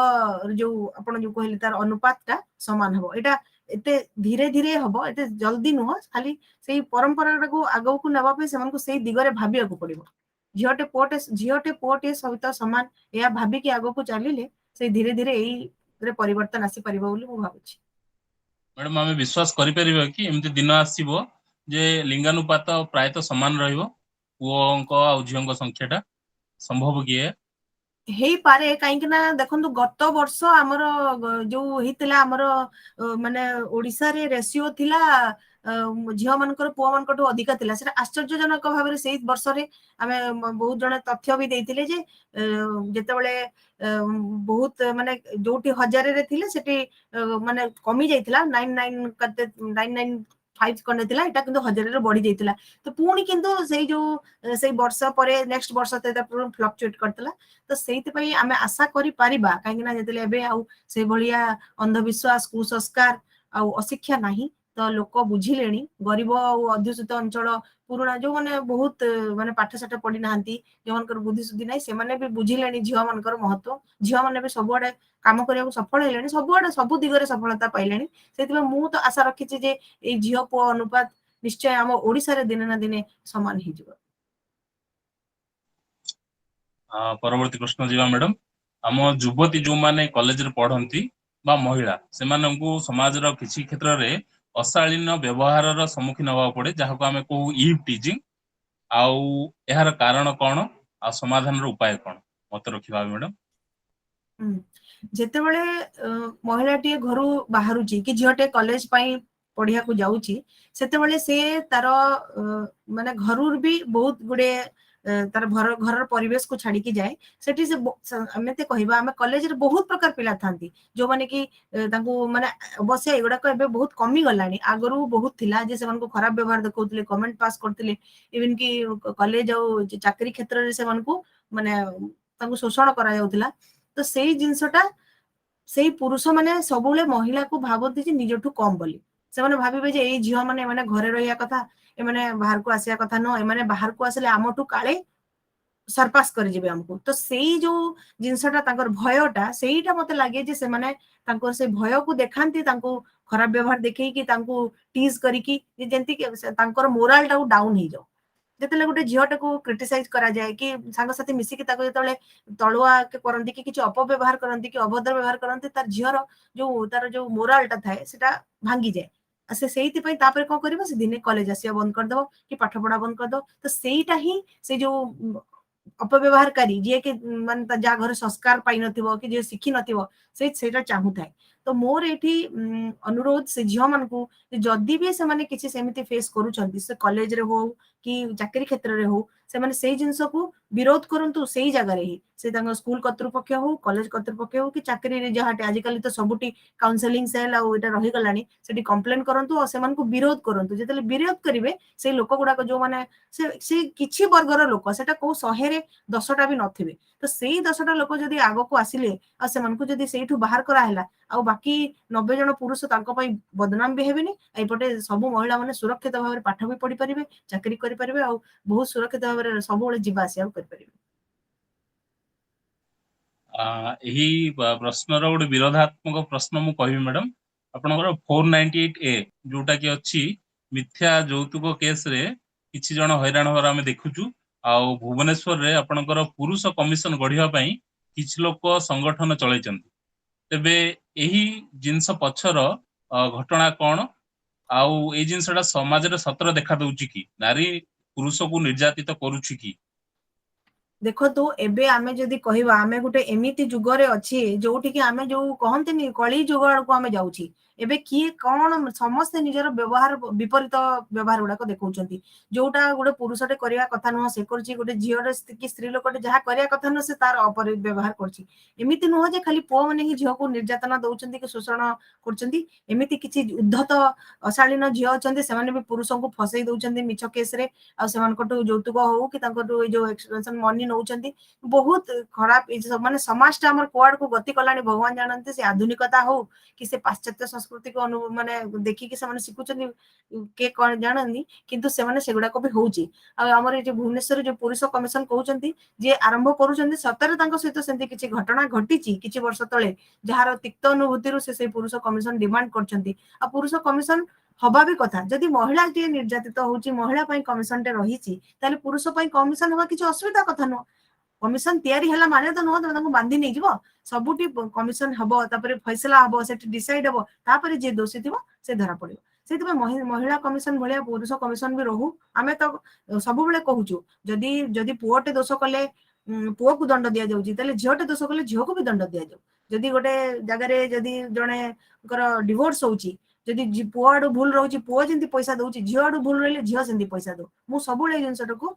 ଯୋଉ ଆପଣ ଯୋଉ କହିଲେ ତାର ଅନୁପାତଟା ସମାନ ହବ ଏଇଟା ଏତେ ଧୀରେ ଧୀରେ ହବ ଏତେ ଜଲ୍ଦି ନୁହଁ ଖାଲି ସେଇ ପରମ୍ପରାଟାକୁ ଆଗକୁ ନେବା ପାଇଁ ସେମାନଙ୍କୁ ସେଇ ଦିଗରେ ଭାବିବାକୁ ପଡିବ ଝିଅଟେ ପୁଅଟେ ସହିତ ସମାନ ଏହା ଭାବିକି ଆଗକୁ ଚାଲିଲେ ସେଇ ଧୀରେ ଧୀରେ ଏଇରେ ପରିବର୍ତ୍ତନ ଆସିପାରିବ ବୋଲି ମୁଁ ଭାବୁଛି मैडम आमे विश्वास करि परिबा कि एमती दिन आसीबो जे लिंगानुपात प्रायतः समान रहिबो पुओंको आ झियोंको संख्याटा संभव कि ହେଇପାରେ କାହିଁକି ନା ଦେଖନ୍ତୁ ଗତ ବର୍ଷ ଆମର ଯୋଉ ହେଇଥିଲା ଆମର ମାନେ ଓଡିଶାରେ ରେସିଓ ଥିଲା ଝିଅ ମାନଙ୍କର ପୁଅ ମାନଙ୍କଠୁ ଅଧିକା ଥିଲା ସେଟା ଆଶ୍ଚର୍ଯ୍ୟଜନକ ଭାବରେ ସେଇ ବର୍ଷରେ ଆମେ ବହୁତ ଜଣ ତଥ୍ୟ ବି ଦେଇଥିଲେ ଯେ ଯେତେବେଳେ ବହୁତ ମାନେ ଯୋଉଠି 1000ରେ ଥିଲେ ସେଠି ମାନେ କମି ଯାଇଥିଲା 99 5 कने थिला एटा किंतु 1000 रे बढ़ी जाइतिला तो पुणी किंतु सेई वर्ष परे नेक्स्ट वर्ष तेता फ्लक्चुएट करतला तो सेहित पई आमे आशा करि परिबा काहे ना जेतले एबे आउ से भलिया अंधविश्वास कुसंस्कार आउ अशिक्षा नाही तो लोक बुझिलेनी गरीब आउ अध्युषित अंचल पुराना जो माने बहुत माने पाठ साठ पढ़ी नांती जो मनकर बुद्धि सुद्धि नाही से माने भी बुझिलेनी झियो मनकर महत्व झियो माने भी सबुआडे काम करिया सफल हेलेनी सबुआडे सब दिगरे सफलता पाइलेनी सेतिबे मु तो आशा रखिछि जे ए झियो पो अनुपात निश्चय हम ओडिसा रे दिने ना दिने समान हि जिवो परवर्ती प्रश्न जीवा मैडम आम युवती जो माने कॉलेज रे पढ़ंती बा महिला सेमानंकु समाज रो किछि क्षेत्र रे अशालीन व्यवहार रो सम्मुखीन होवा पड़े जहाको आमे कहू ईव टीजिंग आउ एहार कारण कोन आ समाधान रो उपाय कोन मत रखिबा मैडम जेतेबेले महिलाटी घर बाहरुची कि झियोटे कॉलेज पाई पढ़िया को जाउची सेतेबेले से तार माने घरर भी बहुत गुडे तार घर परिवेश को छाड़ी की जाए सेठी से हमें कहबा हमें कॉलेज रे बहुत प्रकार पिला थांती जो माने कि तांको माने अवश्य एगुडा को एबे बहुत कमी गलानी आगरु बहुत थिला जे सेमान को खराब व्यवहार देखौतले कमेंट पास करथिले इवन कि कॉलेज और चाकरी क्षेत्र रे सेमान को माने तांको शोषण करा जाउथिला तो सेही जिंसटा सेही पुरुष माने सबुले महिला को भाबती जे निजठू कम बोली से माने भाबिबे जे एई झियो माने माने घरे रहिया कथा ए माने बाहर को आसिया कथा न ए माने बाहर को आसले आमठू काळे सरपास कर जिबे हमको तो सेही जो जिंसटा तांकर भयटा सेहीटा मते लागे जे से माने तांकर से भय को देखांती तांको खराब व्यवहार देखै कि तांको टीज करी कि जेंति कि तांकर मोराल टा डाउन ही जाओ जेतेले गोटे झियोटा को क्रिटिसाइज करा जाए कि सांग साथी मिसी कि ताको जेतेले तळुआ के करंती कि किछ अपव्यवहार करंती कि अभद्र व्यवहार करंती तार झियोर जो तार जो मोराल टा थाए सेटा भांगी जाए से सेहिति पई तापर कोन करबो से दिने कॉलेज आसिया बंद कर दबो कि पाठ पढ़ा बंद कर दो तो सेहीटा ही से जो अपव्यवहारकारी जे कि माने जा घर संस्कार पाई नथिबो कि जे शिखी नथिबो सेटा चाहू थाए तो मोर एठी अनुरोध से झियो मन को जदि भी से माने किछि सेमिति फेस करूछंती से कॉलेज रे हो कि चाकरी क्षेत्र रे हो से माने सेही जिंस को विरोध करंतु सेही जगह रे ही से तांग स्कूल कर्तृपक्ष हो कॉलेज कर्तृपक्ष हो कि चाकरी रे जहाटे आजिकली तो सबुटी काउंसलिंग सेल आ एटा रही गलानी सेठी कंप्लेन करंतु और सेमान को विरोध करंतु जेतले विरोध करिवे से लोक गुडा को जो माने से किछि वर्गर लोक सेटा को 100 रे 10टा भी नथिबे तो सेही 10टा लोक जदी आगो को आसिले आ सेमान को जदी सेठू बाहर करा हैला आ बाकी 90 जन पुरुष तांको पई बदनाम भी हेबिनी एपटे सब महिला माने सुरक्षित भाव रे पाठ भी पढ़ी परिबे चाकरी करि परिबे आ बहुत सुरक्षित भाव रे सब बेले जिबा आसिया करि परिबे एही प्रश्न रो गोटे विरोधात्मक प्रश्न मु कहबी मैडम आपनकर 498 ए जोटा कि अछि मिथ्या यौतुक केस रे किछि जन हैरान होरा हम देखुचु आ भुवनेश्वर रे आपनकर पुरुष कमिशन गढिया पई किछि लोक संगठन चलैचंती तेबे एही जिंस पछर घटना कोन आउ ए जिंसटा समाज रे सतर देखा दउची कि नारी पुरुष को निर्यातित करूची कि देखो तो एबे आमे जदी कहिबा आमे गुटे एमिति जुगरे अछि जोठी कि आमे जो कहंतिनी कली जुगड़ को आमे जाउची एबे किए कोन समस्त निजर व्यवहार विपरीत व्यवहार गुडा को देखौचंती जोटा गुटे पुरुषटे करिया कथा न से करची गुटे झियोरे कि स्त्री लोकटे जहा करिया कथा न से तार अपर व्यवहार करची एमिति न हो जे खाली पो माने ही झियो को निर्यातना दउचंती कि शोषण करचंती एमिति किछि उद्धत अशालीन झियो अछंती से माने भी पुरुषों को फसई दउचंती मिछ केस रे आ सेमान कटो यौतुक हो कि तांको जो एक्सपेंशन मनी नौचंती बहुत खराब माने समाजटा हमर कोआड को गति कलानी भगवान जानंती से आधुनिकता हो कि से पाश्चात्य संस्कृति को माने देखि कि से माने सिकुचंती के कोन जानंती किंतु से माने सेगुडा को भी होउची आ हमर जे भुवनेश्वर जो पुरुष कमिशन कहउचंती जे आरंभ करूचंती सतरे तांको सहित सेंती किछि घटना घटिची किछि वर्ष तळे जहार तिक्त अनुभूति रु से पुरुष कमिशन डिमांड करचंती आ पुरुष कमिशन हवा भी कथा जदि महिला टी निर्यातित होची महिला पई कमिशन टे रहिची ताले पुरुष पई कमिशन हवा किछि असुविधा कथा न कमिशन तयारी हला माने तो न तांको बांधी नै जिवो सबुटी कमिशन हबो तापरे फैसला हबो सेठी डिसाइड हबो तापरे जे दोषी थिबो से धरा पड़िबो सेति महिला कमिशन भलिया पुरुष कमिशन भी रहू आमे तो सब बेले कहूचु जदि जदि पुओटे दोष कले पुओ को दंड दिया जाउची ताले झियोटे दोष कले झियो को भी दंड दिया जाउ जदि गोटे जगह रे जदि जणे कर डिवोर्स होउची जदि पुओ आडू भूल रहउची पुओ जेंति पैसा दउची झियो आडू भूल रहले झियो सेंति पैसा दउ मु सब बेले जिंसटा को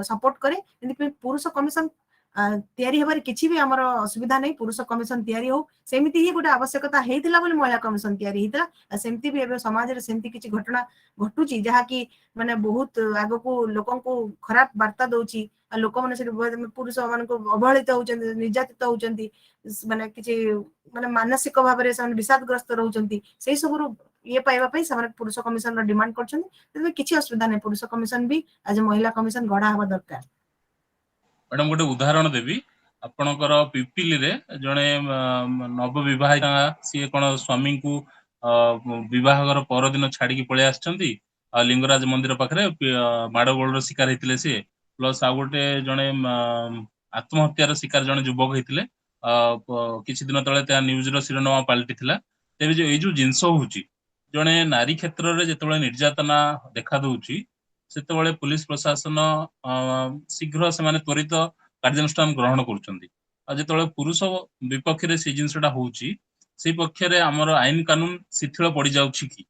सपोर्ट करे जेंति पुरुष कमिशन तैयारी हबार किछि भी हमर असुविधा नै पुरुष कमिशन तैयारी हो सेमिति ही गोटे आवश्यकता हेतिला बोली महिला कमिशन तैयारी हेतिला सेमिति भी एबे समाज रे सेमिति किछि घटना घटुची जहा कि माने बहुत आगो को लोकन को खराब वार्ता दोची लोक माने से पुरुष मान को अवहेलित होचंती निर्यातित होचंती माने किछि माने मानसिक भाव रे सन विषादग्रस्त रहउचंती सेही सब ये पाइबा पई समान पुरुष कमिशन रो डिमांड करछन तबे किछि असुविधा नै पुरुष कमिशन भी आज महिला कमिशन गढ़ा हवा दरकार। मैडम गोटे उदाहरण देवी आपणकर पिपिली रे जड़े नवविवाहिता सी कौन स्वामी को विवाहर परदिन छाड़ी पलि आसछंती लिंगराज मंदिर पाखरे माड़गोल शिकार होते सी प्लस आ गोटे जड़े आत्महत्यार शिकार जड़े युवक होते किसी दिन तले न्यूज शिरोनामा पलटि तेज जो जिनस हूँ जड़े नारी क्षेत्र में जो निर्यातना देखा दूची सेतबेले पुलिस प्रशासन शीघ्र से त्वरित कार्यानुष्ठान ग्रहण कर पुरुष विपक्ष में से जिनसा होची से पक्ष आमर आईन कानून शिथिल पड़ जाउछि कि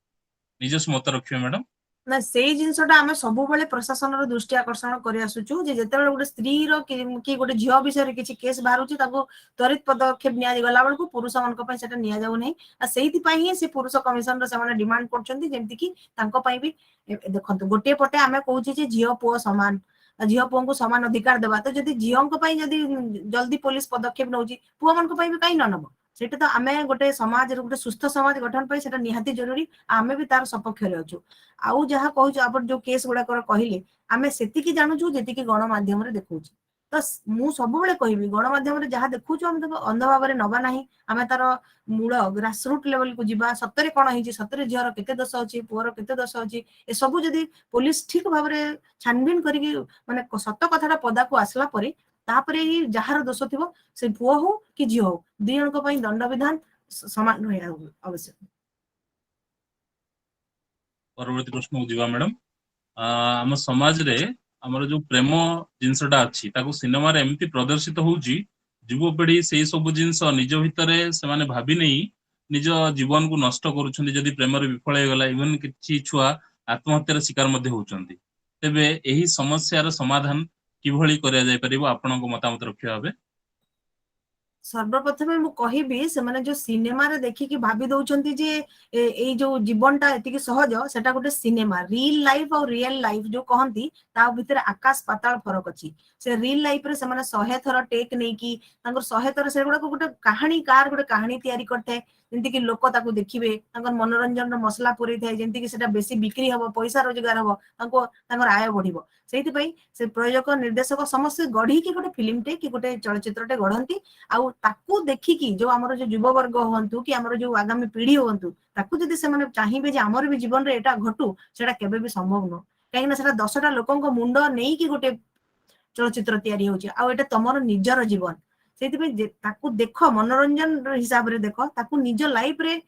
निजस मत रखिए मैडम। ना से जिनसटा आमे सब बेले प्रशासन रो दृष्टि आकर्षण करि आसुछु जे जेतेबेले गोटे स्त्री रो कि गोटे झियो विषय रे किछि केस बाहरुछि ताको त्वरित पदक्षेप निया गला बेलकु पुरुष मानक पई सेटा निया जाउ नै आ सेहिति पई ही से पुरुष कमिशन रो से डिमांड करछंती जेमति कि तांको पई भी देखंतु गोटे पटे आमे कहूछि जे झियो पुओ समान झियो पुओ को समान अधिकार देबा तो जदि झियो को पई जदि जल्दी पुलिस पदक्षेप नउछि पुओ मानक पई भी काई न नबो सेटा तो आमे गोटे समाज गोटे सुस्थ समाज गठन पई सेटा निहाती जरूरी आमे भी तार सपक्ष रे अछु आउ जहा कहूछु आपण जो केस गुडा कर कहिले आमे सेति की जानुछु जेति की गण माध्यम रे देखौछु तो मु सब बेले कहबी गण माध्यम रे जहा देखौछु हम तो अंध भाव रे नबा नाही आमे तार मूल ग्रास रूट लेवल को जिबा सत्तरे कोन हिची सत्तरे झियर केते दोष अछि पुअर केते दोष अछि ए सब जदी पुलिस ठीक भाव रे छानबीन करी माने सत्य कथाटा पदा को आसला परे तापरे ही जहार दोष थिबो से पुओ हो कि झियो हो दुई जणक पई दंड विधान समान रहया आवश्यक। परवर्ती प्रश्न को जीवा मैडम आम समाज रे हमर जो प्रेम जिनसटा अछि ताको सिनेमा रे एमती प्रदर्शित होउची युवपीढ़ी से सब जिनस निज भितरे से माने भाबी नहीं निज जीवन को नष्ट करुछंती जदि प्रेम रे विफल हो गला इवन किछि छुआ आत्महत्यार शिकार मध्ये होउचंती तेबे एही समस्यार समाधान किभଳି करिया जाय परिबो आपनको मतामत रखिया हबे। सर्वप्रथमे मु कहिबी से माने जो सिनेमा रे देखि कि भाबी दउचंती जे ए जो जीवनटा एतिकी सहज सेटा गोटे सिनेमा रियल लाइफ और रियल लाइफ जो कहंती ता भितर आकाश पाताल फरक अछि से रियल लाइफ रे से माने 100 थर टेक नै कि तांकर 100 थर से गुडा गोटे कहानी कार गोटे कहानी तयारी करथे जेंति कि लोक ताकू देखिबे तांकर मनोरंजन रो मसला पुरी थाए जेंति कि सेटा बेसी बिक्री हबो पैसा रोजगार हबो तांको तांकर आय बढ़िबो सेति पई से प्रयोजक निर्देशक समस्त गढी कि गोटे फिल्म टे कि गोटे चलचित्र टे गढंती आउ ताकू देखि कि जो हमर जो युवा वर्ग होंतु कि हमर जो आगामी पीढ़ी होंतु ताकू जदि से माने चाहिबे जे हमर भी जीवन रे एटा घटू सेटा केबे भी संभव न काहे ना सेटा 10टा लोकन को मुंड नेई कि गोटे चलचित्र तयारी होची आ एटा तमरो निजर जीवन सेति पे ताकू देखो मनोरंजन हिसाब रे देखो ताकू निज लाइफ रे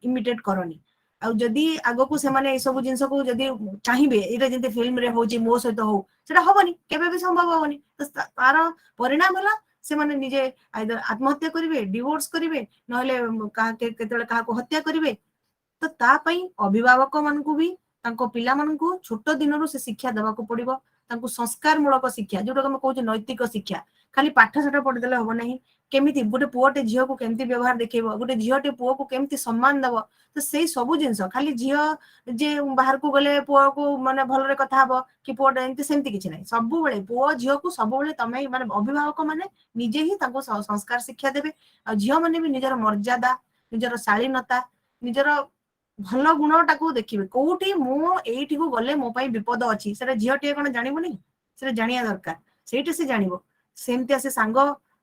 इमिटेट करनी आ जदि आगो को से माने ए सब जिंस को जदि चाहिबे एटा जंते फिल्म रे होची मो सहित हो सेटा हबनी केबे भी संभव हबनी तो तार परिणाम होला से माने निजे आइदर आत्महत्या करिवे डिवोर्स करिवे नहले का केतले का को हत्या करिवे तो ता पई अभिभावक मान को भी तांको पिला मान को छोट दिनरु से शिक्षा देबा को पड़िबो तांको संस्कार मूलक शिक्षा जोटा हम कहू नैतिक शिक्षा खाली पाठ साठ पढ़ी देले हो नहीं केमिति गोटे पुओटे झियो को केमिति व्यवहार देखेबो गोटे झियोटे पुओ को केमिति सम्मान देबो तो सेही सब जिंस खाली झियो जे बाहर को गले पुओ को माने भल रे कथा हबो कि पुओटे एंति सेमति किछि नै सब बेले पुओ झियो को सब बेले तमे माने अभिभावक माने निजे ही तांको संस्कार शिक्षा देबे आ झियो माने भी निजर मर्यादा निजर शालीनता निजर भल गुणटा को देखिबे कोठी मो एठी को गले मो पई विपद अछि सेटा झियोटे कोन जानिबोनी सेटा जानिया दरकार सेठी से जानिबो सेमति आसे सांग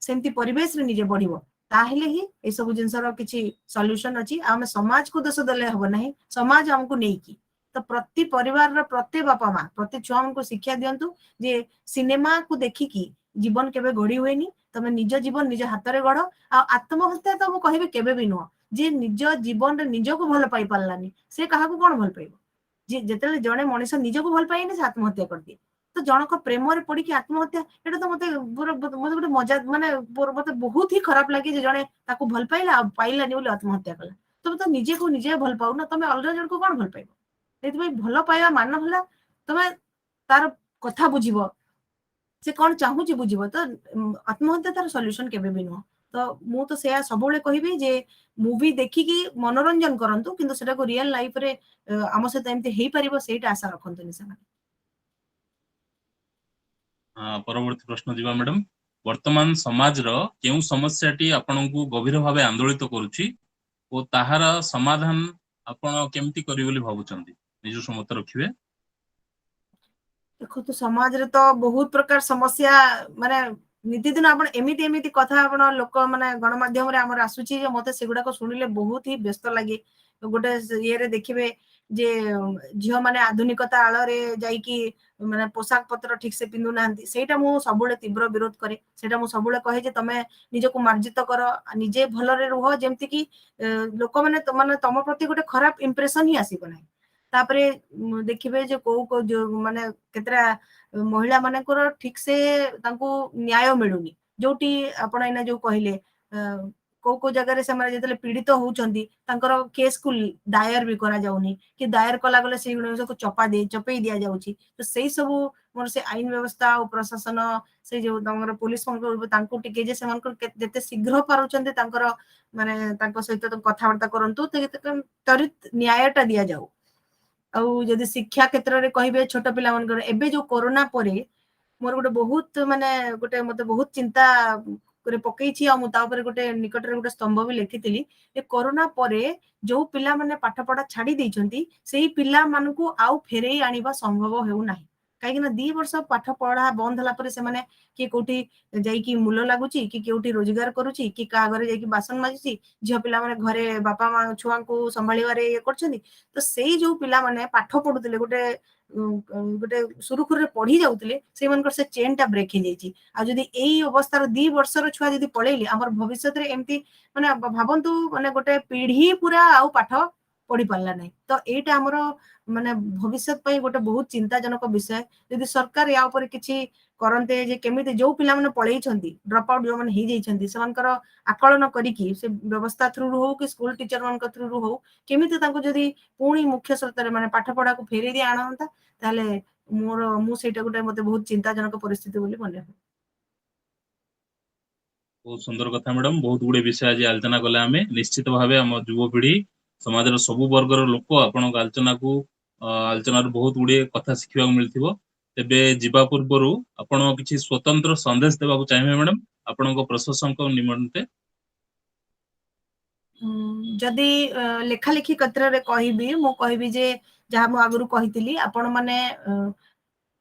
सेमति परिवेश रे निजे बढ़िबो ताहेले ही ए सब जिंसर किछि सॉल्यूशन अछि आमे समाज को दोष देले हबो नाही समाज हमको नै की तो प्रति परिवार रो प्रति बापा मां प्रति छुआ को शिक्षा दियंतु जे सिनेमा को देखि की जीवन केबे गढी होएनी तमे निज जीवन निज हाथ रे गढ आ आत्महत्या तो मु कहिबे केबे भी नो जे निज जीवन रे निज को भल पाई पालानी से काहा को कोन भल पाइबो जे जेतेले जणे मनुष्य निज को भल पाइने से आत्महत्या कर दिए तो जनक प्रेम रे पड़ी कि आत्महत्या एटा तो मते गोटे मजा माने मते बहुत ही खराब लागे जे जणे ताको भल पाइला पाइलानी बोली आत्महत्या कला तो निजे को निजे भल पाउ ना तमे अलग जण को कोन भल पाइबो सेति भल पाइबा मान होला तमे तार कथा बुझिबो से कौन चाहूची बुझिबो तो आत्महत्या तार सॉल्यूशन केबे भी नुह। तो मु तो सेया सबुले कहबी जे मूवी देखिकी मनोरंजन करंतु किंतु सेटा को रियल लाइफ रे आम सहित एमती हेई परिबो सेटा आशा रखंतुनी से। परवर्ती प्रश्न जीवा मैडम। वर्तमान समाज रो केउ समस्याटी आपनकु गभीर भावे आंदोलित करूची ओ ताहार समाधान आपण केमती करी बोली भाबुचंदी निज समत रखिबे। देखो तो समाज रे तो बहुत प्रकार समस्या माने नितिदिन आपण एमिति एमिति कथा आपण लोक माने गणमाध्यम रे हमर आसुची जे मते सेगुडा को सुनिले बहुत ही व्यस्त लागे। गोटे ये रे देखिबे जे झियो माने आधुनिकता आळ रे जाई कि माने पोशाक पत्र ठीक से पिंदु नांती सेटा मु सबुले तीव्र विरोध करे। सेटा मु सबुले कहे जे तमे निजको मार्जित कर निजे भलरे रुह जेमति कि लोक माने तम प्रति गोटे खराब इंप्रेशन ही आसीबो नै। तापरे देखिबे जे को जो माने केतरा महिला मानकर ठीक से तांको न्याय मिलुनी जोटी आपण एना जो कहले को जगह से माने जेतले पीड़ित होउचंदी तांकर केस को दायर भी करा जाउनी कि दायर कला गले से गुण को चपई दिया जाउची। तो सेही सब मोर से आईन व्यवस्था और प्रशासन से जो तमर पुलिस मन तांको टिके जे सेमान को जते शीघ्र पारुचंदी तांकर माने तांको सहित कथा वार्ता करंतु त्वरित न्यायटा दिया जाऊ। आउ जदि शिक्षा क्षेत्र रे कहिबे छोट पिला मन एबे जो कोरोना परे मोर गोटे बहुत माने गोटे मते बहुत चिंता करे पकई छी आ मु ता ऊपर गोटे निकट रे गोटे स्तंभ भी लिखितिली ए कोरोना परे जो पिला माने पाठ पढ़ा छाडी दैचंती सेही पिला मानकू आउ फेरेई आनिबा संभव हेउ नाही। काहे ना 2 वर्ष पाठ पढ़ा बंद हला परे से माने कि कोठी जाई कि मूल लागुची कि केउठी रोजगार करूची कि का घरे जाई कि बासन माजुची झियो पिला माने घरे बापा मा छुआ को संभाळीवारे ये करछंती। तो सेही जो पिला माने पाठ पढुतले गोटे गोटे सुरुखुरे पढ़ी जाउतले से मनकर से चेन टा ब्रेक हे जाईची। आ जदि एई अवस्था रो 2 वर्षर छुआ जदि पळेइली हमर भविष्यत रे एमती माने भाबंतु माने गोटे पीढ़ी पूरा आउ पाठ पढ़ी पारला नै। तो एटा हमर माने भविष्यत पई गोटे बहुत चिंताजनक विषय। जदि सरकार या ऊपर किछि करन्ते जे केमिति जो पिला माने पळेइछंती ड्रॉप आउट जो माने हे जाइछंती सेमानकर आकलन करिकि से व्यवस्था थ्रू हो कि स्कूल टीचर मान थ्रू हो केमिति तांको जदि पुणी मुख्य स्रोत माने पाठ पढ़ा को फेरी दि आणंता ताले मोर मु सेटा गोटे मते बहुत चिंताजनक परिस्थिति बोली मने। बहुत सुंदर कथा मैडम। बहुत गुड़े विषय आज आलोचना कले आमे निश्चित भावे हम युवपीढ़ी समाज सबु वर्गर लोक आपण आलोचना को आलोचना बहुत गुड़े कथा शिखा मिलथिबो। तेबे जीवा पूर्वर आपण किछि स्वतंत्र संदेश देबाकू चाहिए मैडम आपण प्रशंसक निमंते। जदि लेखा लेखी क्षेत्र रे कहबी मु कहबी जे जहा मु आगु कहितली आपण माने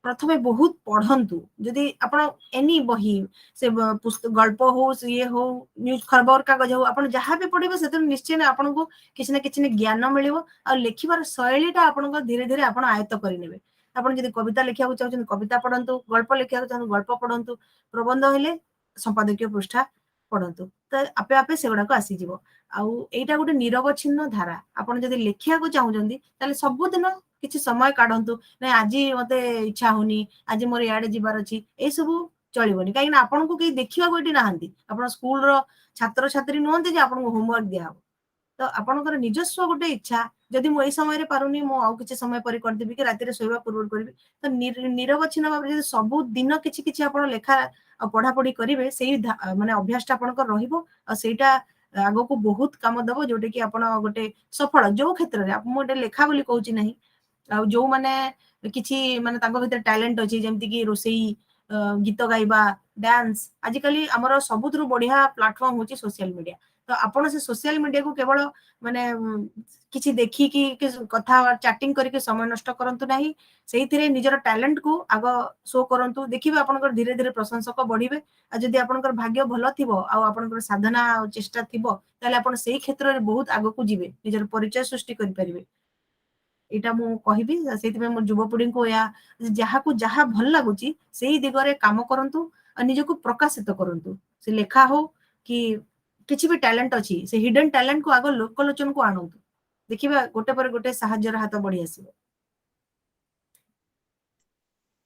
प्रथमे बहुत पढ़ंतु जदि आपण एनी बही से पुस्तक गल्प हो ये हो न्यूज खबर कागज हो आपण जहां भी पढ़िबे से निश्चय आपण को किछि ना किछि ज्ञान मिलिबो आ लेखिबार शैलीटा आपण को धीरे धीरे आपण आयत्त करि नेबे। आपण जदि कविता लिखिया चाहछन कविता पढ़ंतु गल्प लिखिया चाहछन गल्प पढ़ंतु प्रबंध हेले संपादकीय पृष्ठा पढ़ंतु तो आपे आपे सेगुडा को आसी जिवो। आउ एटा गोटे निरवच्छिन्न धारा आपण जदि लिखिया को चाहछन ताले सब दिन किछि समय काढंतु नै आजी मते इच्छा होनी आज मोर याडे जिबार अछि ए सब चलिबोनी काहे ना आपन को के देखिबा गोटी नाहंती आपण स्कूल रो छात्र छात्री नहंती जे आपन को होमवर्क दिया हो। तो आपनकर निजस्व गोटे इच्छा जदि मु ए समय रे पारुनी मु आउ किछि समय परि कर देबी कि राति रे सोइबा पूर्व करबी तो निरवच्छिन्न भाबे जदि सब दिन किछि किछि आपण लेखा आ पढ़ा पढ़ी करिवे सेही माने अभ्यासटा आपनकर रहिबो आ सेटा आगो को बहुत काम दबो जोटे कि आपण गोटे सफल जो क्षेत्र रे मु गोटे लेखा बोली कहूची नहीं आ जो माने किछि माने तांको भीतर टैलेंट अछि जेमति कि रोसेई गीत गाइबा डांस आजिकली हमर सबुतरु बढ़िया प्लेटफॉर्म होची सोशल मीडिया। तो आपण से सोशल मीडिया को केवल माने किछि देखि कि कथा चैटिंग करके समय नष्ट करंतु नाही सेहिथिरे निजर टैलेंट को आगो शो करंतु देखिबे आपनकर धीरे धीरे प्रशंसक बढ़िबे। आ जदि आपनकर भाग्य भलो थिबो आ आपनकर साधना चेष्टा थिबो ताले आपण सेही क्षेत्र रे बहुत आगो को जिवे निजर परिचय सृष्टि करि परिबे। एटा मु कहबी सेति मो युवपीढ़ी को या जहा को जहा भल लागुची सेही दिगरे काम करंतु आ निजको प्रकाशित करंतु से लेखा हो कि किछि भी टैलेंट अछि से हिडन टैलेंट को आगो लोकलोचन को आणंतु देखिबा गोटे पर गोटे सहाय्यर हाथ बढ़ी आसीबो।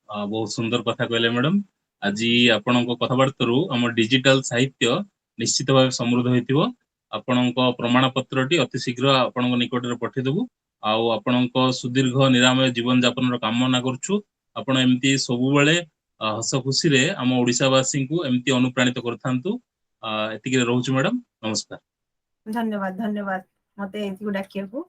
बहुत सुंदर कथा कहले मैडम। आज आपण कथबार्तारू आम डिजिटल साहित्य निश्चित भाव समृद्ध होइतिबो। आपण प्रमाण पत्रटी अति शीघ्र आपण निकट रे पठेदेबु आउ आपण सुदीर्घ निरामय जीवन यापन कामना करूछु। आपण एमती सब बेले ହସ ଖୁସିରେ ଆମ ଓଡିଶାବାସୀଙ୍କୁ ଏମିତି ଅନୁପ୍ରାଣିତ କରିଥାନ୍ତୁ। ଏତିକିରେ ରହୁଛୁ ମ୍ୟାଡାମ, ନମସ୍କାର। ଧନ୍ୟବାଦ ମତେ ଏଇଠିକୁ ଡାକିବାକୁ।